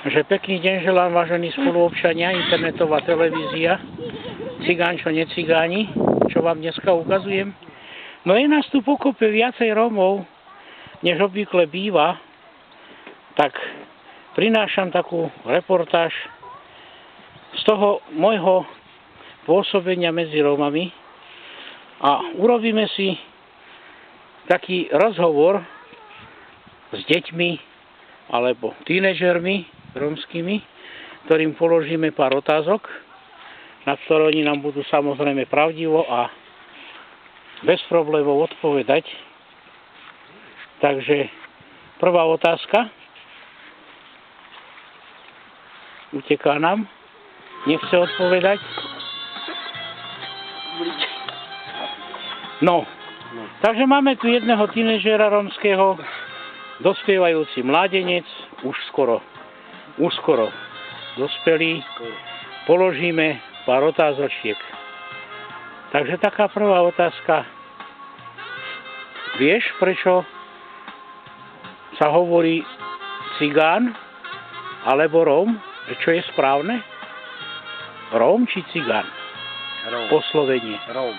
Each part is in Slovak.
Že pekný deň želám, vážení spoluobčania, internetová televízia, cigán čo necigáni, čo vám dneska ukazujem. No je nás tu pokope viacej Rómov, než obvykle býva, tak prinášam takú reportáž z toho môjho pôsobenia medzi Rómami a urobíme si taký rozhovor s deťmi alebo tínedžermi rómskymi, ktorým položíme pár otázok, na ktoré oni nám budú samozrejme pravdivo a bez problémov odpovedať. Takže prvá otázka. Uteká nám. Nechce odpovedať. No. Takže máme tu jedného tínedžera rómskeho, dospievajúci mládenec, už skoro dospelý. Položíme pár otázočiek. Takže taká prvá otázka. Vieš, prečo sa hovorí cigán alebo Róm? Čo je správne? Róm či cigán? Róm. Poslovenie. Róm.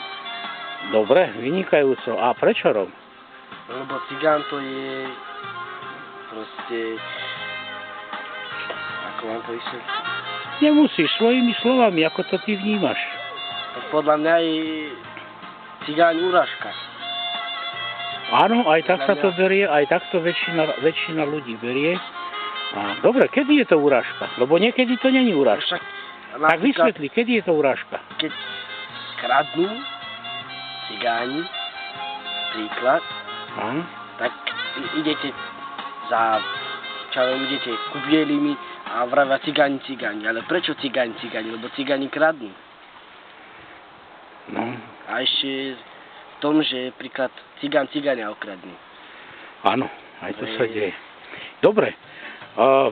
Dobre, vynikajúco. A prečo Róm? Lebo cigán to je proste... Ako vám to vysvetliť? Nemusíš, svojimi slovami, ako to ty vnímaš. Tak podľa mňa je cigáň úražka. Áno, aj tak sa to berie, aj takto väčšina ľudí berie. A, dobre, kedy je to urážka? Lebo niekedy to není urážka. Tak vysvetli, kedy je to urážka? Keď kradnú cigáni, príklad, tak idete idete ku bielými a vravia cigáni. Ale prečo cigáni? Lebo cigáni kradnú. No. A ešte v tom, že príklad cigáňa okradnú. Áno, aj to sa deje. Dobre.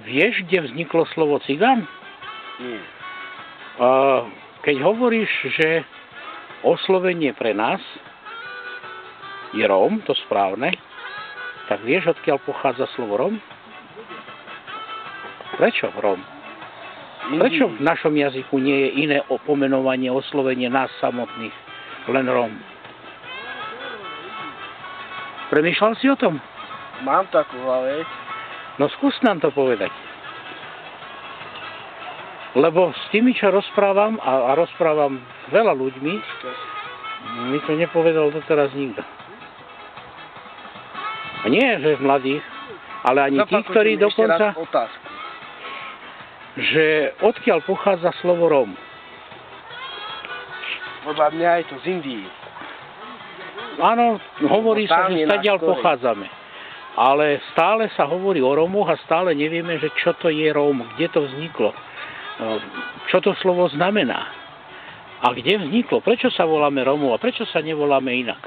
Vieš, kde vzniklo slovo cigán? Nie. Keď hovoríš, že oslovenie pre nás je Róm, to správne, tak vieš, odkiaľ pochádza slovo Róm? Prečo Róm? Prečo v našom jazyku nie je iné pomenovanie, oslovenie nás samotných, len Róm? Premýšľal si o tom? Mám takú hlave. No skús nám to povedať. Lebo s tými, čo rozprávam, a rozprávam s veľa ľuďmi, mi to nepovedal doteraz nikto. A nie, že mladých, ale ani tí, ktorí dokonca... Že odkiaľ pochádza slovo Róm? Podľa mňa je to z Indii. Áno, hovorí sa, že stadiaľ pochádzame. Ale stále sa hovorí o Rómoch a stále nevieme, že čo to je Róm, kde to vzniklo, čo to slovo znamená a kde vzniklo, prečo sa voláme Rómov a prečo sa nevoláme inak.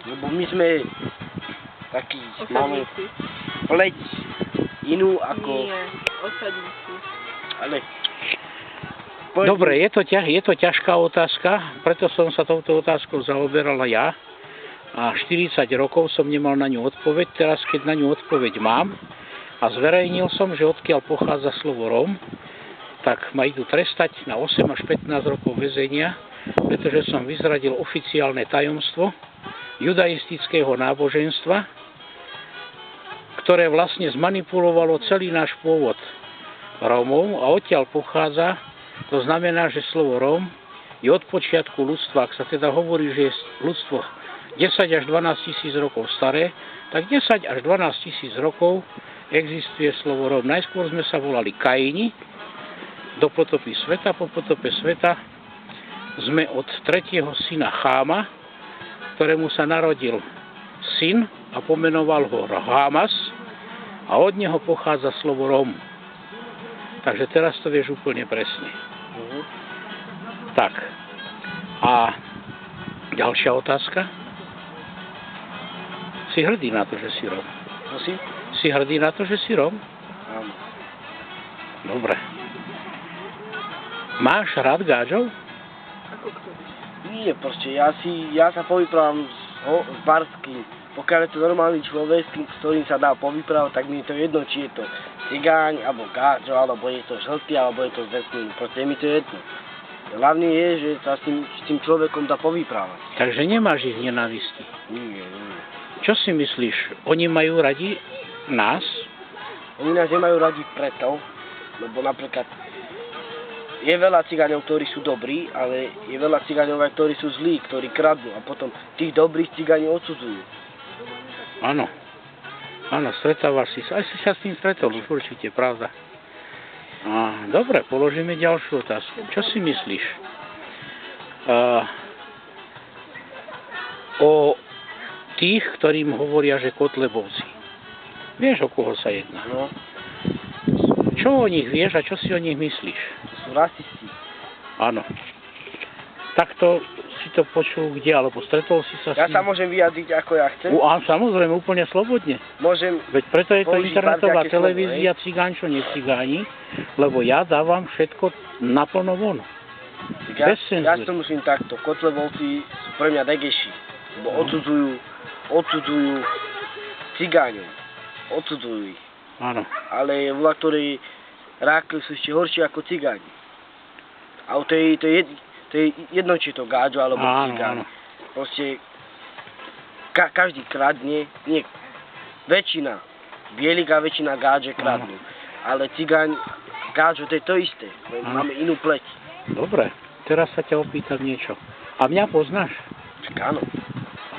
Lebo my sme takí, máme pleť inú ako... Nie, osadníci. Ale... Dobre, je to ťažká otázka, preto som sa touto otázkou zaoberala ja. A 40 rokov som nemal na ňu odpoveď. Teraz, keď na ňu odpoveď mám a zverejnil som, že odkiaľ pochádza slovo Róm, tak ma idú trestať na 8 až 15 rokov väzenia, pretože som vyzradil oficiálne tajomstvo judaistického náboženstva, ktoré vlastne zmanipulovalo celý náš pôvod Rómov a odtiaľ pochádza, to znamená, že slovo Róm je od počiatku ľudstva. Ak sa teda hovorí, že je ľudstvo 10 až 12 tisíc rokov staré, tak 10 až 12 tisíc rokov existuje slovo Róm. Najskôr sme sa volali Kaini, do potopy sveta. Po potope sveta sme od tretieho syna Cháma, ktorému sa narodil syn a pomenoval ho Hamas a od neho pochádza slovo Róm. Takže teraz to vieš úplne presne. Tak. A ďalšia otázka. Si hrdý na to, že si Róm? Prosím? Si hrdý na to, že si Róm? Áno. Dobre. Máš rád gáčov? Nie, proste ja sa povyprávam s barským Pokiaľ je to normálny človek, s ktorým sa dá povyprávať, tak mi je to jedno, či je to cigáň, alebo gáčo, alebo je to žltý, alebo je to zesný. Proste mi to jedno. Hlavne je, že sa s tým človekom dá povyprávať. Takže nemáš ich nenávisti. Nie. Čo si myslíš? Oni majú radi nás? Oni nás nemajú radi preto, lebo napríklad je veľa cigáňov, ktorí sú dobrí, ale je veľa cigáňov, ktorí sú zlí, ktorí kradnú a potom tých dobrých cigáňov odsudzujú. Áno. Áno, stretávaš si sa. Aj si sa s tým stretol, už určite, pravda. Dobre, položíme ďalšiu otázku. Čo si myslíš o tých, ktorým hovoria, že Kotlebovci? Vieš, o koho sa jedná? No, Čo o nich vieš a čo si o nich myslíš? to sú rasisti. Áno. Takto si to počul kde, alebo stretol si sa s Ja ním? sa môžem vyjadriť, ako ja chcem. Samozrejme, úplne slobodne. Môžem, Veď preto je to použiť internetová barďaké slovo, televízia Cigánčo, necigáni, lebo ja dávam všetko naplno von. ja Bez cenzúry. to musím takto. Kotlebovci sú pre mňa degeši, lebo odsudzujú cigáňov. Odsudzujú ich. Áno. Ale voľa, ktorí rákli sú ešte horšie ako cigáni. A to je jedno, či je to gáďo alebo cigáň. Áno. Proste každý kradne, nie, väčšina, bielik a väčšina gáže kradnú. Ale cigáň, gáďo, to je to isté, len máme inú pleť. Dobre, teraz sa ťa opýtam niečo. A mňa poznáš? Tak áno,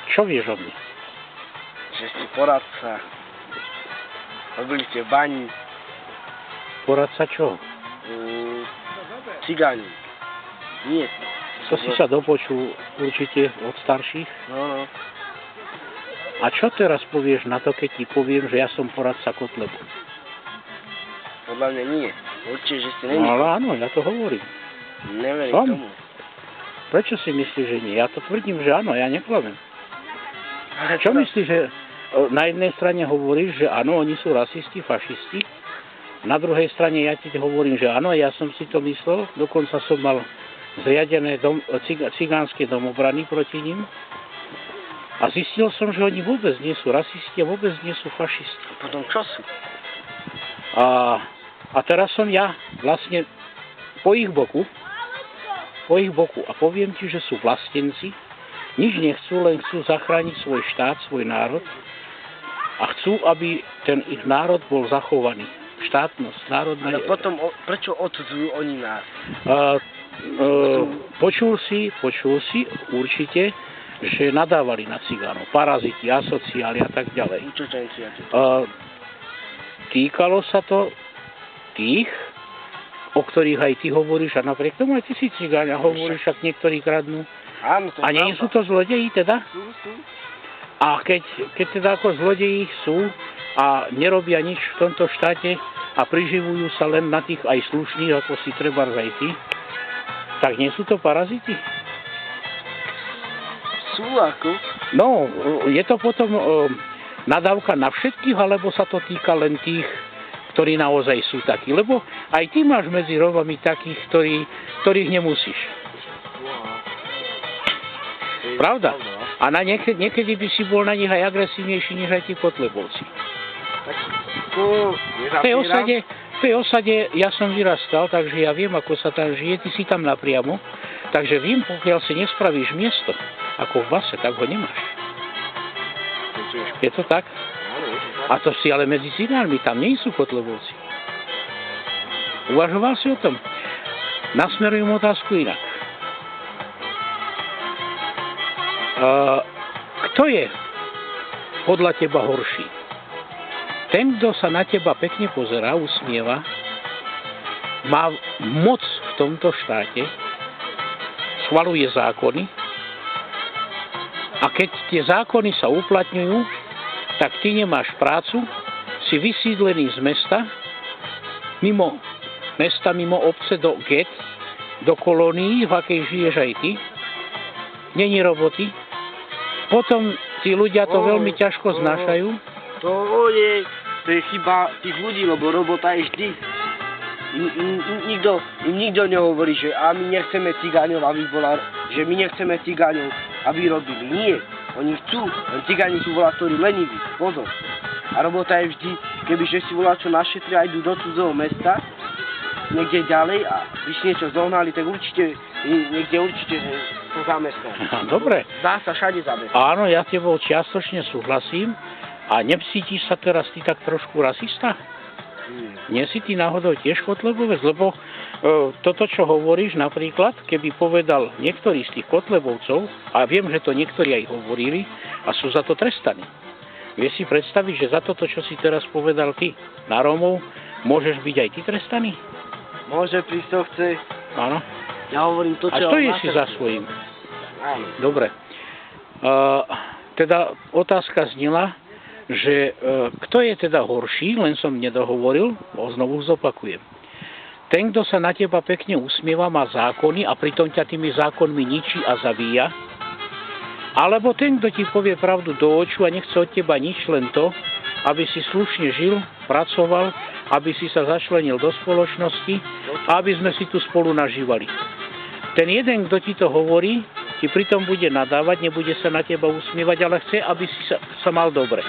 Čo vieš o mne? že ste poradca, robili ste v bani, Poradca čo? cigáni. Nie. To si sa dopočul určite od starších. No. A čo teraz povieš na to, keď ti poviem, že ja som poradca Kotlebu? Podľa mňa nie. Určite, že ste No není. ale áno, ja to hovorím. Neverím Som. tomu. Prečo si myslíš, že nie? Ja to tvrdím, že áno, ja neklamem. Ale Čo teraz- myslíš, že na jednej strane hovoríš, že áno, oni sú rasisti, fašisti. Na druhej strane ja ti hovorím, že áno, ja som si to myslel. Dokonca som mal zriadené cigánske domobrany proti nim. A zistil som, že oni vôbec nie sú rasisti a vôbec nie sú fašisti. Potom čo sú? A teraz som ja vlastne po ich boku a poviem ti, že sú vlastenci, nič nechcú, len chcú zachrániť svoj štát, svoj národ a chcú, aby ten ich národ bol zachovaný. Štátnosť, národná. Ale potom, prečo odsudzujú oni nás? Počul si určite, že nadávali na cigánov, paraziti, asociáli a tak ďalej. Učočenci a čo? Týkalo sa to tých, o ktorých aj ty hovoríš, a napriek tomu aj ty si cigáň a hovoríš, však niektorí kradnú. Áno, to je A nie pravda. sú to zlodeji teda? Sú. A keď teda ako zlodeji sú a nerobia nič v tomto štáte a priživujú sa len na tých aj slušných, ako si trebárs aj ty, tak nie sú to paraziti? Sú ako? No, je to potom nadávka na všetkých, alebo sa to týka len tých, ktorí naozaj sú takí? Lebo aj ty máš medzi Rómami takých, ktorých nemusíš. Pravda? A niekedy by si bol na nich aj agresívnejší, než aj tí Kotlebovci. V tej osade ja som vyrastal, takže ja viem, ako sa tam žije, ty si tam napriamo, takže viem, pokiaľ si nespravíš miesto, ako v base, tak ho nemáš. Je to tak? A to si ale medzi cigánmi, tam nie sú Kotlebovci. Uvažoval si o tom? Nasmerujem otázku inak. Kto je podľa teba horší? Ten, kto sa na teba pekne pozerá, usmieva, má moc v tomto štáte, schvaľuje zákony a keď tie zákony sa uplatňujú, tak ty nemáš prácu, si vysídlený z mesta, mimo obce do get, do kolónií, v akej žiješ aj ty, není roboty, potom tí ľudia to veľmi ťažko znášajú. To je chyba tých ľudí, lebo robota je vždy. Nikto nehovorí, že my nechceme cigáňov, aby robili. Nie. Oni chcú, len cigáni sú volatóri leniví, pozor. A robota je vždy, kebyže si volačo našetria a idú do cudzého mesta, niekde ďalej a by si niečo zohnali, tak určite, niekde určite sú zamestnaní. Dobre. Dá sa všade zamestnať. Áno, ja tebou čiastočne súhlasím. A nepsítiš sa teraz ty tak trošku rasista? Nie si ty náhodou tiež Kotlebovec? Lebo toto, čo hovoríš napríklad, keby povedal niektorý z tých Kotlebovcov, a viem, že to niektorí aj hovorili, a sú za to trestaní. Vieš si predstaviť, že za toto, čo si teraz povedal ty na Rómov, môžeš byť aj ty trestaný? Môže prísť, to chce. Áno. Ja hovorím to, čo... A stojíš si za svojím? Áno. Dobre. Teda otázka znela, že kto je teda horší, len som nedohovoril, znovu zopakujem. Ten, kto sa na teba pekne usmieva, má zákony a pritom ťa tými zákonmi ničí a zabíja, alebo ten, kto ti povie pravdu do oču a nechce od teba nič, len to, aby si slušne žil, pracoval, aby si sa začlenil do spoločnosti a aby sme si tu spolu nažívali. Ten jeden, kto ti to hovorí, ti pritom bude nadávať, nebude sa na teba usmievať, ale chce, aby si sa mal dobre.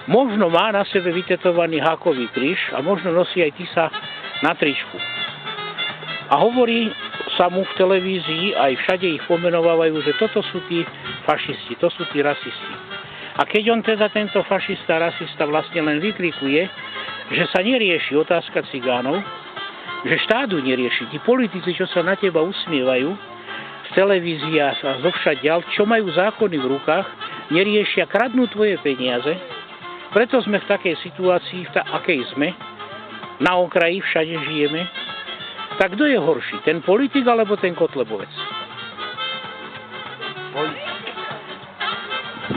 Možno má na sebe vytetovaný hákový kríž a možno nosí aj ty sa na tričku. A hovorí sa mu v televízii, aj všade ich pomenovávajú, že toto sú tí fašisti, to sú tí rasisti. A keď on teda tento fašista, rasista vlastne len vykrikuje, že sa nerieši otázka cigánov, že štátu nerieši, tí politici, čo sa na teba usmievajú, v televíziách a zovšadiaľ, čo majú zákony v rukách, neriešia, kradnú tvoje peniaze. Preto sme v takej situácii, v akej sme, na okraji, všade žijeme. Tak kto je horší, ten politik alebo ten Kotlebovec? Politik.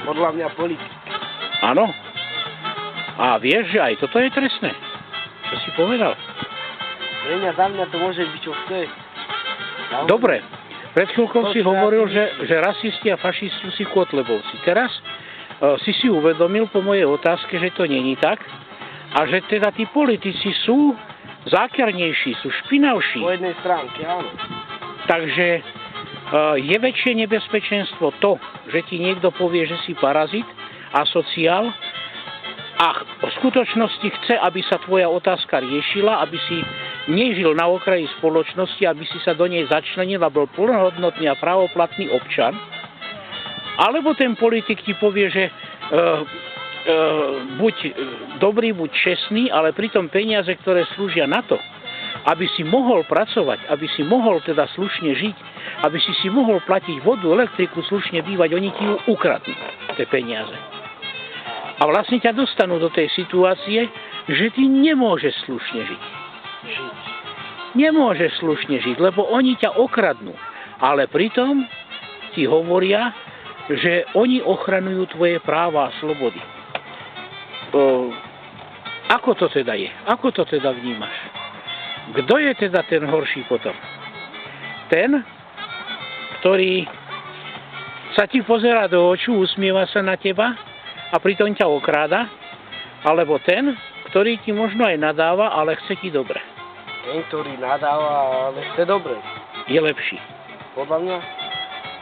Podľa mňa politik. Áno. A vieš, že aj toto je trestné. Čo si povedal? Za mňa to môže byť, čo chce. Dobre. Pred chvíľkou si hovoril, že rasisti a fašisti sú si Kotlebovci. Teraz si uvedomil po mojej otázke, že to není tak a že teda tí politici sú zákernejší, sú špinavší. Po jednej stránke, áno. Takže je väčšie nebezpečenstvo to, že ti niekto povie, že si parazit, asociál a v skutočnosti chce, aby sa tvoja otázka riešila, aby si nežil na okraji spoločnosti, aby si sa do nej začlenil a bol plnohodnotný a právoplatný občan. Alebo ten politik ti povie, že buď dobrý, buď čestný, ale pritom peniaze, ktoré slúžia na to, aby si mohol pracovať, aby si mohol teda slušne žiť, aby si mohol platiť vodu, elektriku, slušne bývať, oni ti ju ukradnú, tie peniaze. A vlastne ťa dostanú do tej situácie, že ty nemôžeš slušne žiť. Nemôžeš slušne žiť, lebo oni ťa okradnú. Ale pritom ti hovoria, že oni ochraňujú tvoje práva a slobody. Ako to teda je? Ako to teda vnímaš? Kto je teda ten horší potom? Ten, ktorý sa ti pozerá do očí, usmieva sa na teba a pritom ťa okráda? Alebo ten, ktorý ti možno aj nadáva, ale chce ti dobre? Ten, ktorý nadáva, ale chce dobre. Je lepší. Podľa mňa?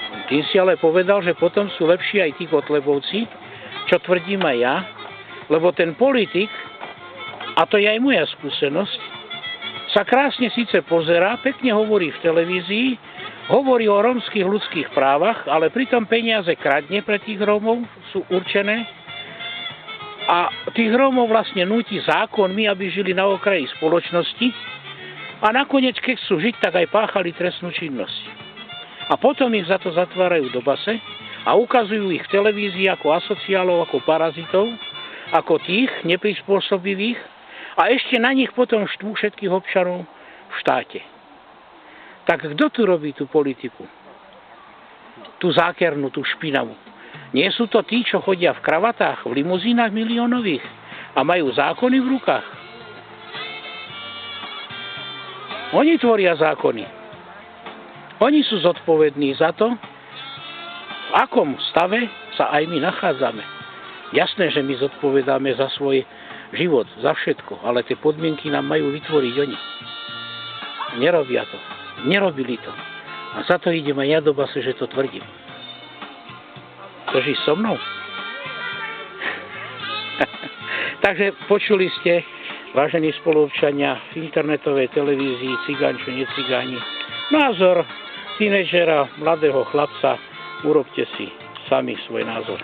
Ty si ale povedal, že potom sú lepší aj tí Kotlebovci, čo tvrdím aj ja, lebo ten politik, a to je aj moja skúsenosť, sa krásne síce pozerá, pekne hovorí v televízii, hovorí o rómskych ľudských právach, ale pritom peniaze kradne pre tých Rómov, sú určené, a tých Rómov vlastne núti zákonmi, aby žili na okraji spoločnosti a nakoniec, keď chcú žiť, tak aj páchali trestnú činnosť. A potom ich za to zatvárajú do base a ukazujú ich v televízii ako asociálov, ako parazitov, ako tých neprispôsobivých a ešte na nich potom štvú všetkých občanov v štáte. Tak kto tu robí tú politiku? Tú zákernú, tú špinavú. Nie sú to tí, čo chodia v kravatách, v limuzínach miliónových a majú zákony v rukách. Oni tvoria zákony. Oni sú zodpovední za to, v akom stave sa aj my nachádzame. Jasné, že my zodpovedáme za svoj život, za všetko, ale tie podmienky nám majú vytvoriť oni. Nerobia to. Nerobili to. A za to idem aj ja do base, že to tvrdím. Chceš ísť so mnou? Takže počuli ste, vážení spoluobčania, v internetovej televízii Cigáň čo necigáni, názor tínedžera, mladého chlapca. Urobte si sami svoj názor.